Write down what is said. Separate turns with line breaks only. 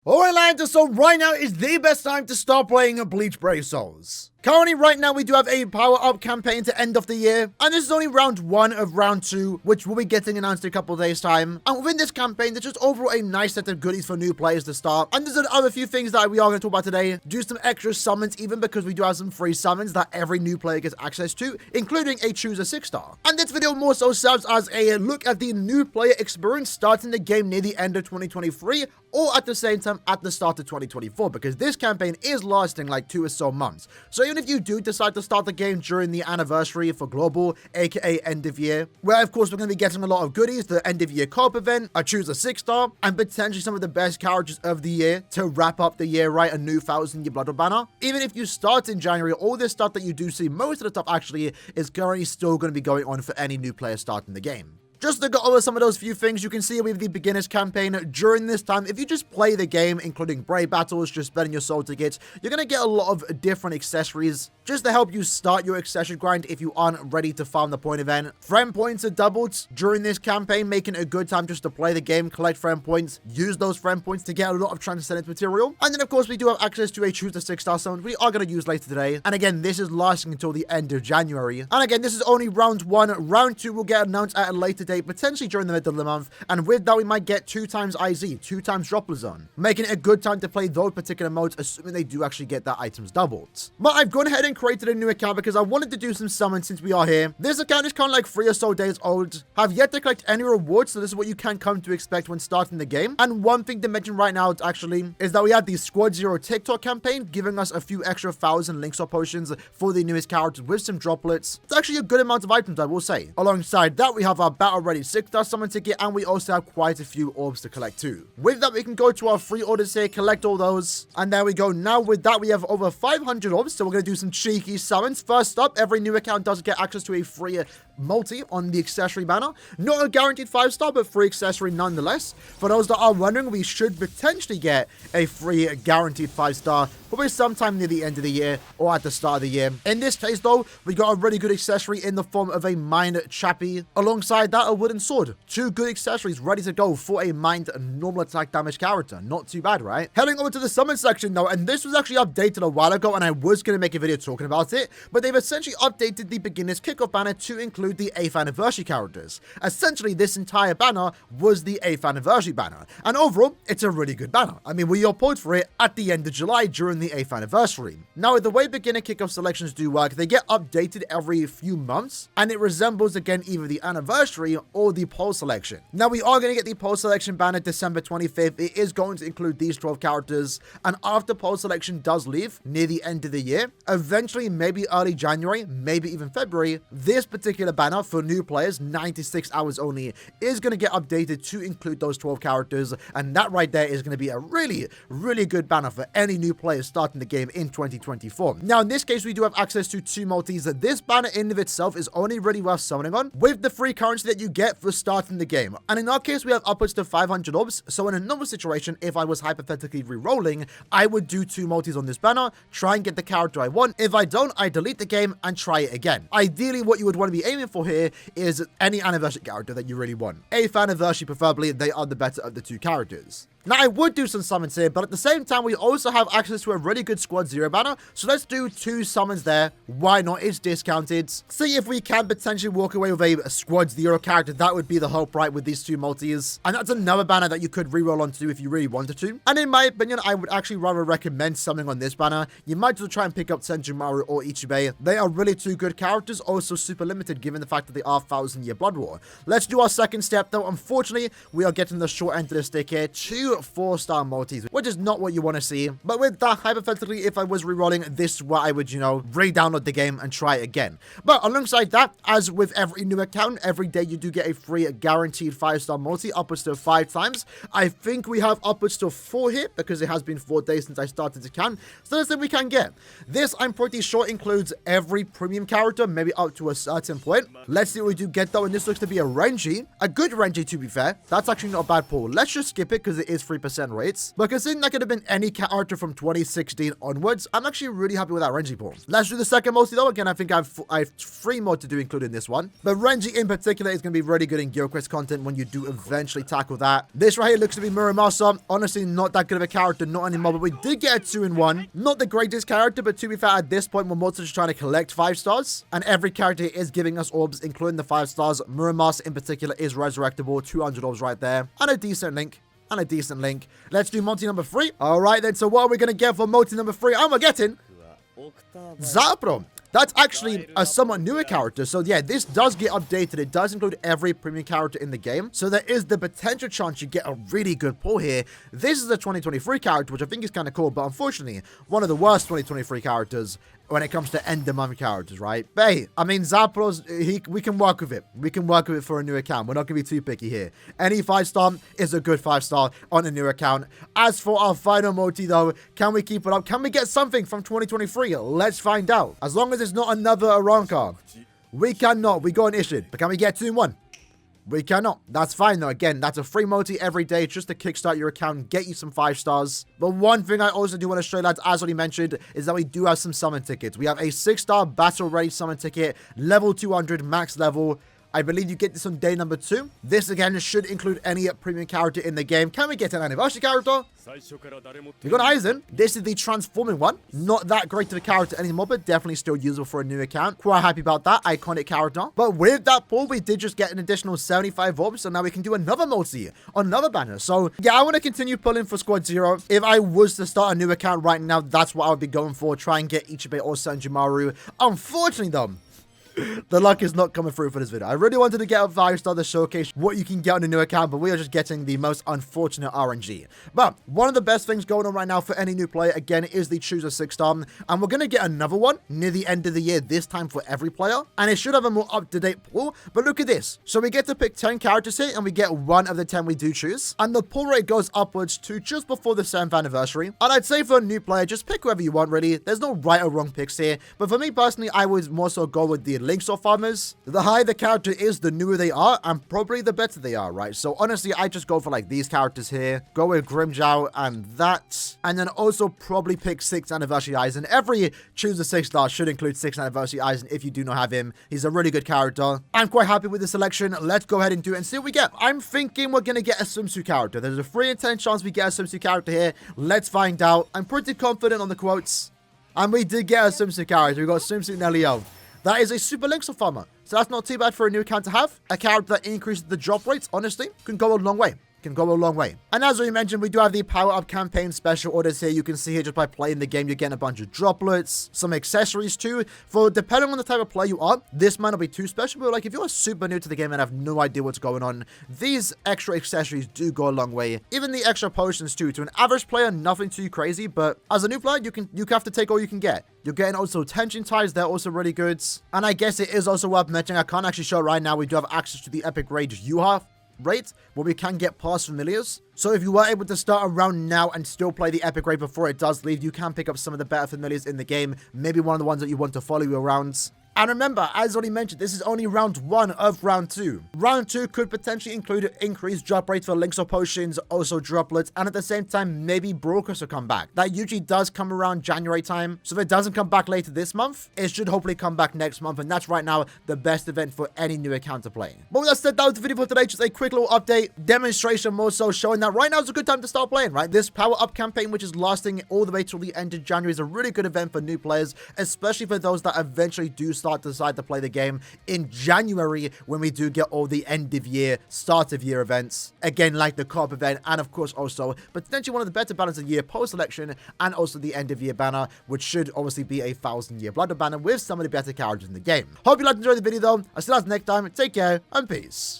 Alright lads, so right now is the best time to start playing Bleach Brave Souls. Currently, right now, we do have a power-up campaign to end of the year, and this is only round 1 of round 2, which will be getting announced in a couple of days' time. And within this campaign, there's just overall a nice set of goodies for new players to start. And there's another few things that we are going to talk about today. Do some extra summons, even because we do have some free summons that every new player gets access to, including a Choose a 6-star. And this video more so serves as a look at the new player experience starting the game near the end of 2023, or at the same time at the start of 2024, because this campaign is lasting like 2 or so months. So even if you do decide to start the game during the anniversary for Global, aka end of year, where of course we're going to be getting a lot of goodies, the end of year co-op event, a Choose a 6-star, and potentially some of the best characters of the year to wrap up the year, right? A new 1000-year Blood banner. Even if you start in January, all this stuff that you do see, most of the stuff actually is currently still going to be going on for any new player starting the game. Just to go over some of those few things, you can see with the beginner's campaign during this time, if you just play the game, including brave battles, just spending your soul tickets, you're going to get a lot of different accessories just to help you start your accessory grind if you aren't ready to farm the point event. Friend points are doubled during this campaign, making it a good time just to play the game, collect friend points, use those friend points to get a lot of transcendence material. And then of course we do have access to a Choose a 6-star summon we are going to use later today. And again, this is lasting until the end of January. And again, this is only round 1. Round 2 will get announced at a later date, potentially during the middle of the month, and with that we might get 2 times IZ, 2 times Dropper Zone, making it a good time to play those particular modes, assuming they do actually get their items doubled. But I've gone ahead and created a new account because I wanted to do some summons since we are here. This account is kind of like 3 or so days old, have yet to collect any rewards, so this is what you can come to expect when starting the game. And one thing to mention right now actually is that we had the Squad Zero TikTok campaign giving us a few extra 1000 links or potions for the newest characters with some droplets. It's actually a good amount of items, I will say. Alongside that, we have our battle ready 6-star summon ticket, and we also have quite a few orbs to collect too. With that, we can go to our free orders here, collect all those, and there we go. Now with that, we have over 500 orbs, so we're going to do some cheeky summons. First up, every new account does get access to a free multi on the accessory banner. Not a guaranteed 5-star, but free accessory nonetheless. For those that are wondering, we should potentially get a free guaranteed 5-star probably sometime near the end of the year or at the start of the year. In this case though, we got a really good accessory in the form of a Mind Chappie. Alongside that, a wooden sword. 2 good accessories ready to go for a Mind normal attack damage character. Not too bad, right? Heading over to the summon section though, and this was actually updated a while ago, and I was going to make a video talking about it, but they've essentially updated the beginner's kickoff banner to include the 8th anniversary characters. Essentially, this entire banner was the 8th anniversary banner, and overall, it's a really good banner. I mean, we all pulled for it at the end of July during the 8th anniversary. Now, the way beginner kickoff selections do work, they get updated every few months, and it resembles again either the anniversary or the poll selection. Now, we are going to get the poll selection banner December 25th. It is going to include these 12 characters, and after poll selection does leave near the end of the year, eventually maybe early January, maybe even February, this particular banner for new players, 96 hours only, is going to get updated to include those 12 characters, and that right there is going to be a really, really good banner for any new players starting the game in 2024. Now, in this case, we do have access to 2 multis. This banner in of itself is only really worth summoning on with the free currency that you get for starting the game. And in our case, we have upwards to 500 orbs. So in a normal situation, if I was hypothetically re-rolling, I would do 2 multis on this banner, try and get the character I want. If I don't, I delete the game and try it again. Ideally, what you would want to be aiming for here is any anniversary character that you really want. 8th anniversary, preferably, they are the better of the 2 characters. Now, I would do some summons here, but at the same time, we also have access to a really good Squad Zero banner, so let's do 2 summons there. Why not? It's discounted. See if we can potentially walk away with a Squad Zero character. That would be the hope, right, with these 2 multis. And that's another banner that you could reroll onto if you really wanted to. And in my opinion, I would actually rather recommend summoning on this banner. You might as well try and pick up Senjumaru or Ichibei. They are really 2 good characters, also super limited given the fact that they are 1000-year Blood War. Let's do our second step, though. Unfortunately, we are getting the short end of the stick here. 2 4-star multis, which is not what you want to see. But with that, hypothetically, if I was rerolling, this is where I would, re-download the game and try it again. But alongside that, as with every new account, every day you do get a free guaranteed 5-star multi, upwards to 5 times. I think we have upwards to 4 here, because it has been 4 days since I started to count. So that's what we can get. This, I'm pretty sure, includes every premium character, maybe up to a certain point. Let's see what we do get, though, and this looks to be a Renji. A good Renji, to be fair. That's actually not a bad pull. Let's just skip it, because it is is 3% rates. But considering that could have been any character from 2016 onwards, I'm actually really happy with that Renji pull. Let's do the second multi though. Again, I think I have 3 more to do including this one. But Renji in particular is going to be really good in GeoQuest content when you do eventually tackle that. This right here looks to be Muramasa. Honestly, not that good of a character, not anymore. But we did get a 2-in-1. Not the greatest character, but to be fair, at this point, we're mostly just trying to collect 5 stars. And every character is giving us orbs, including the 5 stars. Muramasa in particular is resurrectable. 200 orbs right there. And a decent link. Let's do multi number 3. All right, then. So what are we going to get for multi number 3? And we're getting Zapro. That's actually a somewhat newer character. So yeah, this does get updated. It does include every premium character in the game. So there is the potential chance you get a really good pull here. This is a 2023 character, which I think is kind of cool. But unfortunately, one of the worst 2023 characters when it comes to end of month characters, right? But hey, I mean, Zapros, we can work with it. We can work with it for a new account. We're not going to be too picky here. Any 5-star is a good 5-star on a new account. As for our final multi, though, can we keep it up? Can we get something from 2023? Let's find out. As long as it's not another Aaroniero. We cannot. We got an issue. But can we get 2-in-1? We cannot. That's fine though. Again, that's a free multi every day just to kickstart your account and get you some 5 stars. But one thing I also do want to show you, lads, as already mentioned, is that we do have some summon tickets. We have a 6-star battle ready summon ticket, level 200, max level. I believe you get this on day number 2. This again should include any premium character in the game. Can we get an anniversary character? We got Aizen. This is the transforming one. Not that great of a character anymore, but definitely still usable for a new account. Quite happy about that. Iconic character. But with that pull, we did just get an additional 75 orbs. So now we can do another multi on another banner. So yeah, I want to continue pulling for Squad 0. If I was to start a new account right now, that's what I would be going for. Try and get Ichibe or Sanjimaru. Unfortunately though, the luck is not coming through for this video. I really wanted to get a 5-star to showcase what you can get on a new account, but we are just getting the most unfortunate RNG. But one of the best things going on right now for any new player, again, is the Choose a 6-star. And we're going to get another one near the end of the year, this time for every player. And it should have a more up-to-date pull. But look at this. So we get to pick 10 characters here, and we get 1 of the 10 we do choose. And the pull rate goes upwards to just before the 7th anniversary. And I'd say for a new player, just pick whoever you want, really. There's no right or wrong picks here. But for me personally, I would more so go with the links or farmers. The higher the character is, the newer they are, and probably the better they are, right? So honestly, I just go for like these characters here. Go with Grimjow and that. And then also probably pick 6th anniversary Aizen. Every Choose a 6-star should include 6th anniversary Aizen if you do not have him. He's a really good character. I'm quite happy with the selection. Let's go ahead and do it and see what we get. I'm thinking we're going to get a swimsuit character. There's a 3 in 10 chance we get a swimsuit character here. Let's find out. I'm pretty confident on the quotes. And we did get a swimsuit character. We got swimsuit Nelio. That is a super links of farmer. So that's not too bad for a new account to have. A character that increases the drop rates, honestly, can go a long way. And as we mentioned, we do have the power up campaign special orders here. You can see here just by playing the game, you're getting a bunch of droplets, some accessories too. For depending on the type of player you are, this might not be too special, but like if you're super new to the game and have no idea what's going on, these extra accessories do go a long way. Even the extra potions too. To an average player, nothing too crazy, but as a new player, you have to take all you can get. You're getting also tension ties. They're also really good. And I guess it is also worth mentioning, I can't actually show it right now. We do have access to the Epic Rage Yuha rate where we can get past familiars. So if you were able to start around now and still play the Epic Raid before it does leave, you can pick up some of the better familiars in the game. Maybe one of the ones that you want to follow you around. And remember, as already mentioned, this is only round 1 of round 2. Round 2 could potentially include increased drop rates for links or potions, also droplets, and at the same time, maybe brokers will come back. That usually does come around January time. So if it doesn't come back later this month, it should hopefully come back next month. And that's right now the best event for any new account to play. But with that said, that was the video for today. Just a quick little update, demonstration more so, showing that right now is a good time to start playing, right? This power up campaign, which is lasting all the way till the end of January, is a really good event for new players, especially for those that eventually do start to decide to play the game in January when we do get all the end of year, start of year events. Again, like the co-op event, and of course also potentially one of the better banners of the year post-election, and also the end of year banner, which should obviously be a 1000-year blood banner with some of the better characters in the game. Hope you liked and enjoyed the video though. I'll see you guys next time. Take care and peace.